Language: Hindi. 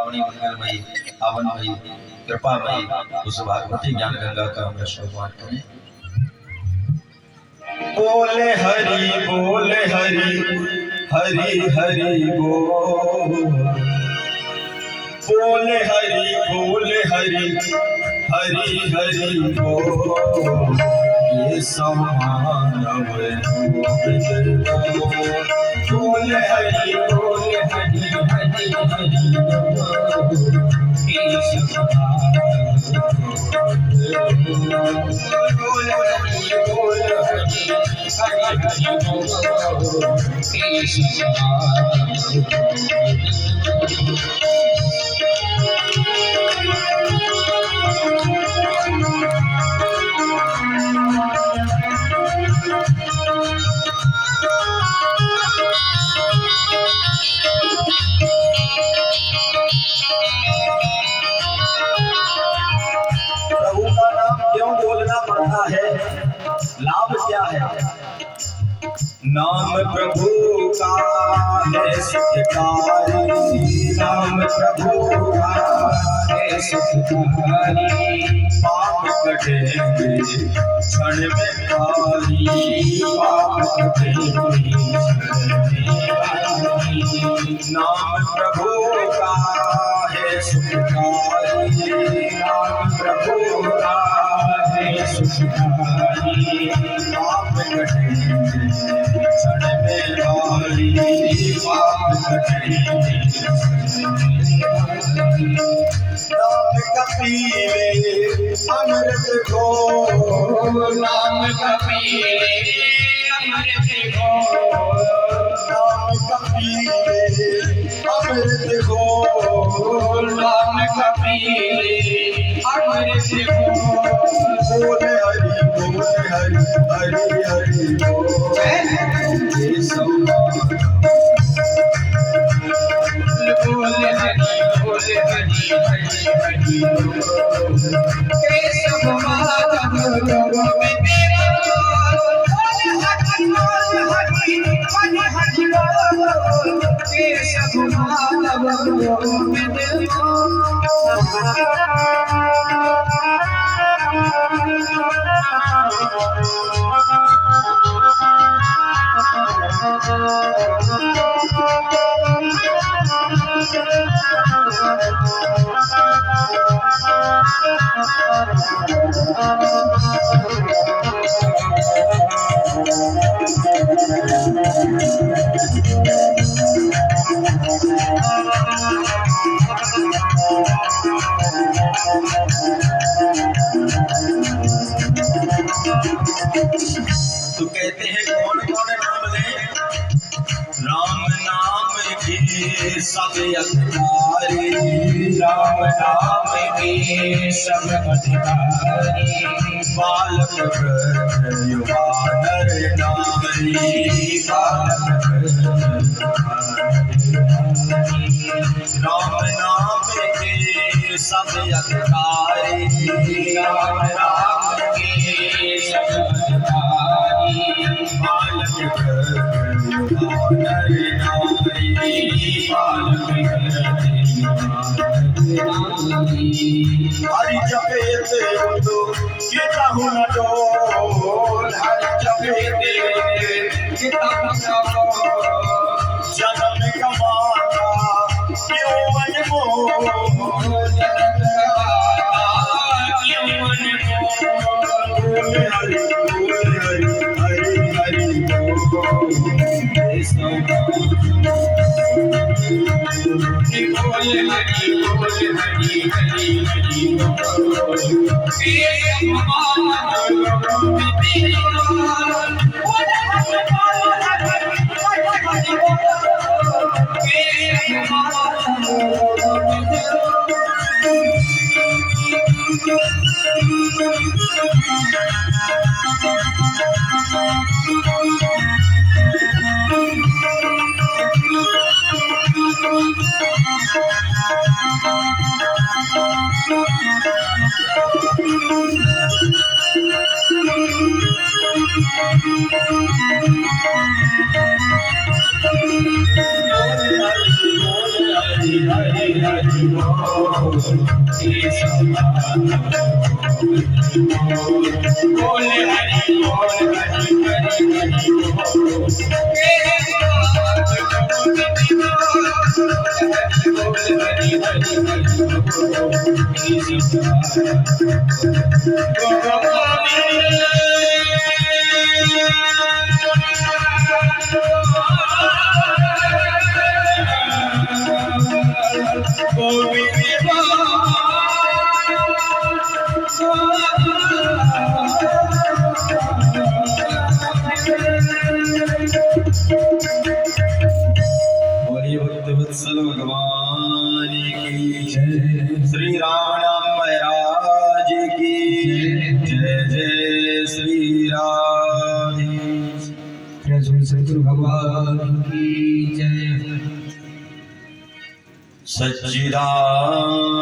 पावनी मंगलमयी पावनमयी कृपामयी उस भागवती ज्ञान गंगा का हम श्रवण करें। बोले हरि हरि हरि बोले हरि हरि हरि बोल। ये समानव बोले हरि हरि हरि बोल। ये प्रभु का नाम क्यों बोलना पड़ता है, लाभ क्या है? नाम प्रभु का है सुखकारी, नाम प्रभु का है सुखकारी। पाप कटेंगे क्षण में खाली, पाप कटेंगे क्षण में खाली। नाम प्रभु का है सुखकारी, नाम प्रभु का है सुखकारी। पाप कटेंगे क्षण में खाली, पाप कटेंगे नाम कपीले अमृत घोल, नाम कपीले अमृत घोल, नाम कपीले अमृत घोल, नाम कपीले अमृत घोल। बोले हरि हरि हरि बोल। ये समानव बोले हरि हरि हरि बोल। ये समानव में मेरा बोल। हरि हरि बोल। ये समानव में मेरा तो कहते हैं कौन कौन नाम ले? राम नाम के सब अधिकारी, राम नाम के सब अधिकारी। बालक वृद्ध युवा नर नारी, बालक राम नाम के सब अधिकारी, राम नाम के सब अधिकारी। बालक नर नारी, बालक हरि जपेते उदो किताहु न डोल, हरि जपेते किताहु न डोल। जन्म कमाता क्यों अनमोल, जन्म कमाता क्यों अनमोल। बोले हरि हरि हरि बोल। ये समानव बोले हरि हरि हरि बोल। ये समानव में मेरा बोल। ये समानव में हरि हरि बोलिए भक्तवत्सल भगवान की जय। श्री राम महाराज की जय। जय श्री राधे। जय सद्गुरु भगवान की जय। सच्चिदानंद